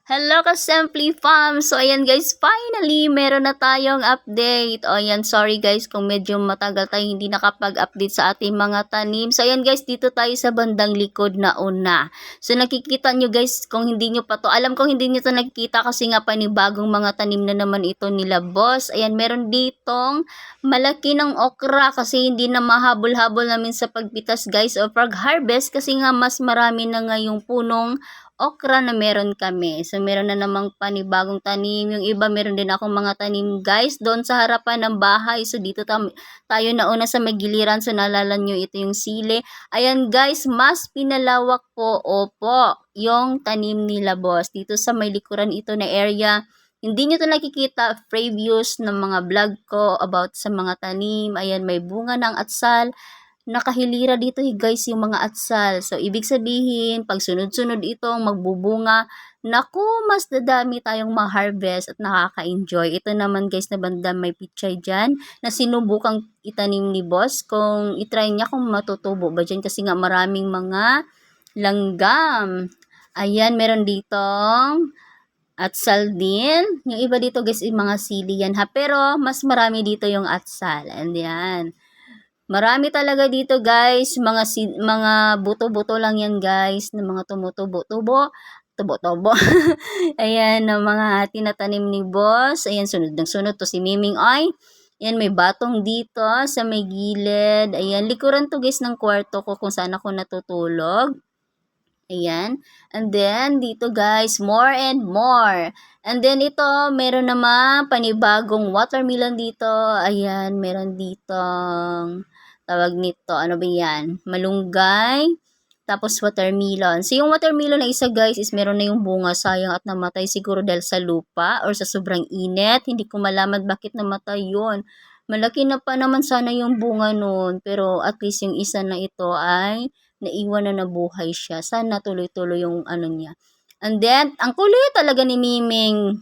Hello ka-Simply Fam! So, ayan guys, finally, meron na tayong update. O, ayan, sorry guys kung medyo matagal tayo hindi nakapag-update sa ating mga tanim. So, ayan guys, dito tayo sa bandang likod na una. So, nakikita nyo guys, kung hindi nyo pa to, alam kong hindi nyo to nakikita kasi nga panibagong mga tanim na naman ito nila boss. Ayan, meron ditong malaki ng okra kasi hindi na mahabol-habol namin sa pagpitas guys o pag-harvest kasi nga mas marami na ngayong punong okra na meron kami. So, meron na namang panibagong tanim. Yung iba, meron din akong mga tanim, guys, doon sa harapan ng bahay. So, dito tayo nauna sa magiliran. So, naalala nyo, ito yung sili. Ayan, guys, mas pinalawak po, opo, yung tanim nila, boss. Dito sa may likuran ito na area. Hindi nyo to nakikita, previews ng mga vlog ko about sa mga tanim. Ayan, may bunga ng atsal. Nakahilira dito guys yung mga atsal. So, ibig sabihin, pag sunod-sunod itong magbubunga, naku, mas dadami tayong ma-harvest at nakaka-enjoy. Ito naman guys na banda may pichay dyan na sinubukang itanim ni boss kung itry niya kung matutubo ba dyan kasi nga maraming mga langgam. Ayan, meron ditong atsal din. Yung iba dito guys, yung mga sili yan ha. Pero, mas marami dito yung atsal. And yan. Marami talaga dito guys, mga buto-buto lang yan guys, ng mga tumutubo-tubo, tubo-tubo. Ayan, ng mga tinatanim ni boss. Ayan, sunod ng sunod to si Miming ay. Ayan, may batong dito sa may gilid. Ayan, likuran to guys ng kwarto ko kung saan ako natutulog. Ayan. And then, dito guys, more and more. And then, ito, meron naman panibagong watermelon dito. Ayan, meron ditong tawag nito, ano ba yan? Malunggay, tapos watermelon. So, yung watermelon na isa guys is meron na yung bunga, sayang at namatay siguro dahil sa lupa or sa sobrang init. Hindi ko malaman bakit namatay yun. Malaki na pa naman sana yung bunga nun, pero at least yung isa na ito ay naiwan na nabuhay siya. Sana tuloy-tuloy yung ano niya. And then, ang kulit talaga ni Miming.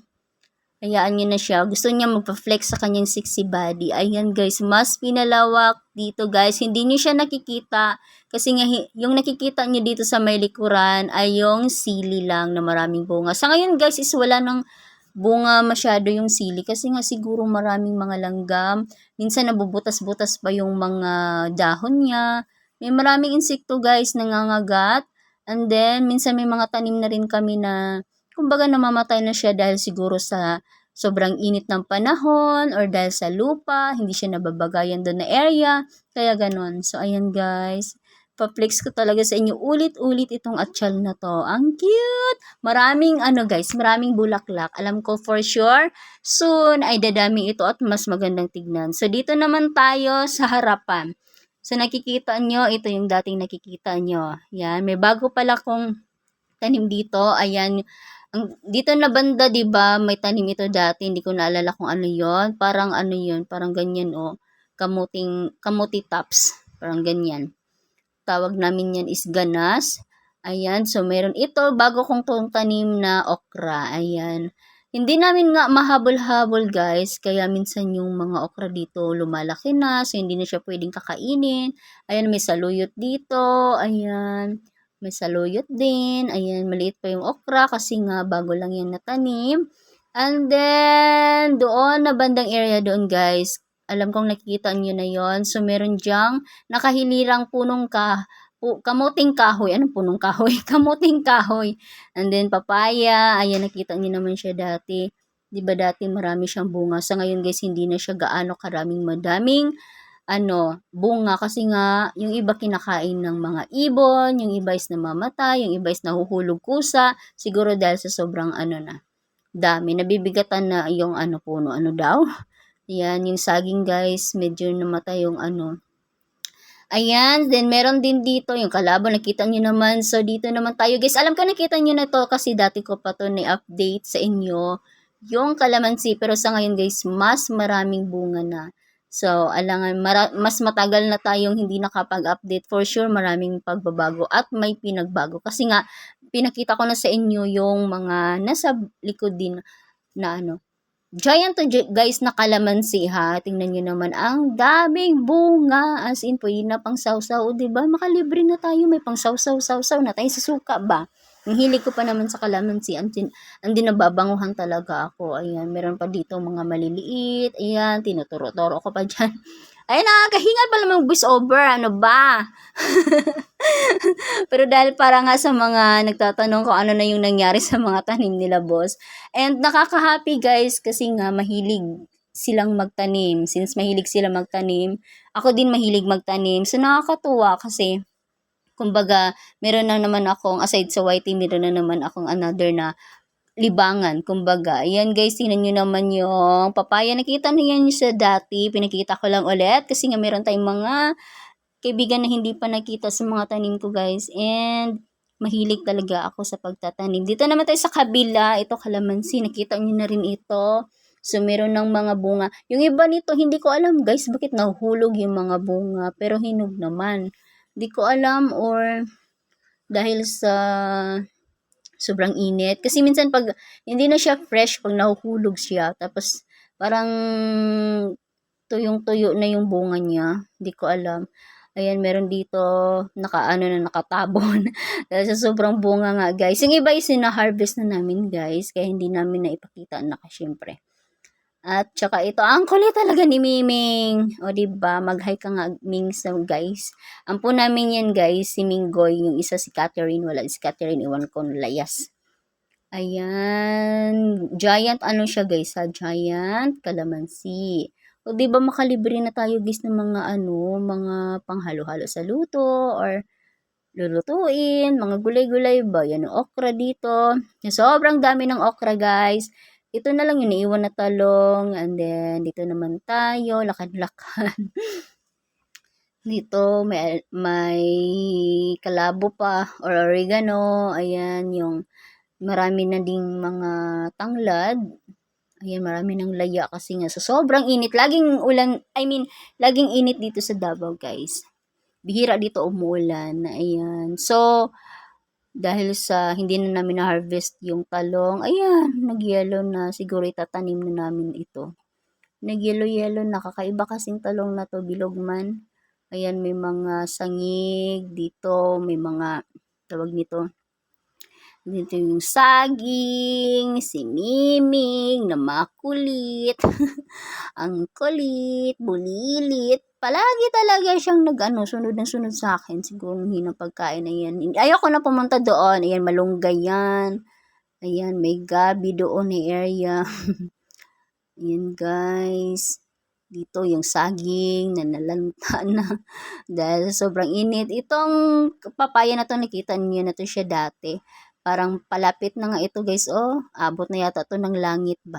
Hayaan nyo na siya. Gusto niya magpa-flex sa kanyang sexy body. Ayan guys, mas pinalawak dito guys. Hindi nyo siya nakikita. Kasi nga, yung nakikita nyo dito sa may likuran ay yung sili lang na maraming bunga. Sa ngayon guys, is wala nang bunga masyado yung sili. Kasi nga siguro maraming mga langgam. Minsan nabubutas-butas pa yung mga dahon niya. May maraming insekto guys nangangagat. And then, minsan may mga tanim na rin kami na kumbaga namamatay na siya dahil siguro sa sobrang init ng panahon or dahil sa lupa, hindi siya nababagayan doon na area, kaya ganon. So, ayan guys, pa-flex ko talaga sa inyo ulit-ulit itong atsyal na to. Ang cute! Maraming ano guys, maraming bulaklak. Alam ko for sure, soon ay dadami ito at mas magandang tignan. So, dito naman tayo sa harapan. So, nakikita nyo, ito yung dating nakikita nyo. Yan, may bago pala kong tanim dito. Ayan, dito na banda, 'di ba? May tanim ito dati, hindi ko naalala kung ano 'yon. Parang ano 'yon, parang ganyan oh. Kamuti tops, parang ganyan. Tawag namin 'yan is ganas. Ayan, so meron ito bago kong tong tanim na okra. Ayan. Hindi namin nga mahabol-habol guys, kaya minsan yung mga okra dito lumalaki na, so hindi na siya pwedeng kakainin. Ayan, may saluyot dito. Ayan. May saluyot din. Ayan, maliit pa yung okra kasi nga bago lang yan natanim. And then, doon na bandang area doon guys. Alam kong nakikita nyo na yon. So, meron dyang nakahilirang kamuting kahoy. Anong punong kahoy? Kamuting kahoy. And then, papaya. Ayan, nakita nyo naman siya dati. Diba dati marami siyang bunga. Sa ngayon guys, hindi na siya gaano madaming bunga kasi nga yung iba kinakain ng mga ibon, yung iba is namamatay, yung iba is nahuhulog kusa, siguro dahil sa sobrang dami, nabibigatan na yung puno, daw. Yan, yung saging guys, medyo namatay yung Ayan, then meron din dito yung kalaban, nakita nyo naman. So, dito naman tayo guys. Alam ko nakita nyo na to kasi dati ko pa to na-update sa inyo yung kalamansi. Pero sa ngayon guys, mas maraming bunga na. So, alangan, mas matagal na tayong hindi nakapag-update. For sure, maraming pagbabago at may pinagbago. Kasi nga, pinakita ko na sa inyo yung mga nasa likod din na giant to guys na kalamansi ha. Tingnan nyo naman, ang daming bunga. As in, pwede na pang sausaw. Diba? Makalibre na tayo. May pang sausaw na tayo sa suka ba? Ang hilig ko pa naman sa kalamansi, ang dinababanguhan talaga ako. Ayan, meron pa dito mga maliliit. Ayan, tinuturo-turo ko pa dyan. Ayan, nakakahingal pala mag voice over. Ano ba? Pero dahil para nga sa mga nagtatanong kung ano na yung nangyari sa mga tanim nila, boss. And nakaka-happy guys kasi nga mahilig silang magtanim. Since mahilig sila magtanim, ako din mahilig magtanim. So nakakatuwa kasi kumbaga, meron na naman akong, aside sa YT, meron na naman akong another na libangan. Kumbaga, ayan guys, tingnan nyo naman yung papaya. Nakita na yan sa dati. Pinakita ko lang ulit kasi nga meron tayong mga kaibigan na hindi pa nakita sa mga tanim ko guys. And mahilig talaga ako sa pagtatanim. Dito naman tayo sa kabila. Ito kalamansi. Nakita nyo na rin ito. So, meron ng mga bunga. Yung iba nito, hindi ko alam guys, bakit nahuhulog yung mga bunga. Pero hinog naman. Hindi ko alam or dahil sa sobrang init. Kasi minsan pag hindi na siya fresh, pag nahuhulog siya, tapos parang tuyong-tuyo na yung bunga niya. Hindi ko alam. Ayan, meron dito, nakatabon. Dahil sa sobrang bunga nga, guys. Yung iba is na-harvest na namin, guys. Kaya hindi namin naipakita na syempre. At saka ito, ang kulit talaga ni Miming. O diba, mag-hi ka nga, Ming, sa guys. Ang po namin yan, guys, si Minggoy, yung isa si Catherine, wala si Catherine, iwan ko, layas. Ayan, giant ano siya guys, ha? Giant calamansi. O diba makalibre na tayo guys ng mga ano, mga panghalo-halo sa luto or lulutuin, mga gulay-gulay ba? Yan ang okra dito. Sobrang dami ng okra guys. Ito na lang yung naiwan na talong. And then, dito naman tayo, lakad-lakad. Dito, may kalabo pa or oregano. Ayan, yung marami na ding mga tanglad. Ayan, marami ng laya kasi nga. So, sobrang init. Laging ulan, laging init dito sa Davao, guys. Bihira dito umuulan. Ayan. So, dahil sa hindi na namin na-harvest yung talong, ayan, nag-yellow na. Siguro itatanim na namin ito. Nag-yellow-yellow na. Kakaiba kasing talong na to, bilog man. Ayan, may mga sangig dito. May mga, tawag nito, dito yung saging, si Miming, na makulit. Ang kulit, bulilit. Palagi talaga siyang sunod ng sunod sa akin. Siguro hinang pagkain na yan. Ayoko na pumunta doon. Ayan, malunggay yan. Ayan, may gabi doon na area. Ayan, guys. Dito yung saging na nalanta na dahil sobrang init. Itong papaya na to, nakita niyo na to siya dati. Parang palapit na nga ito guys. Oh, abot na yata to ng langit ba.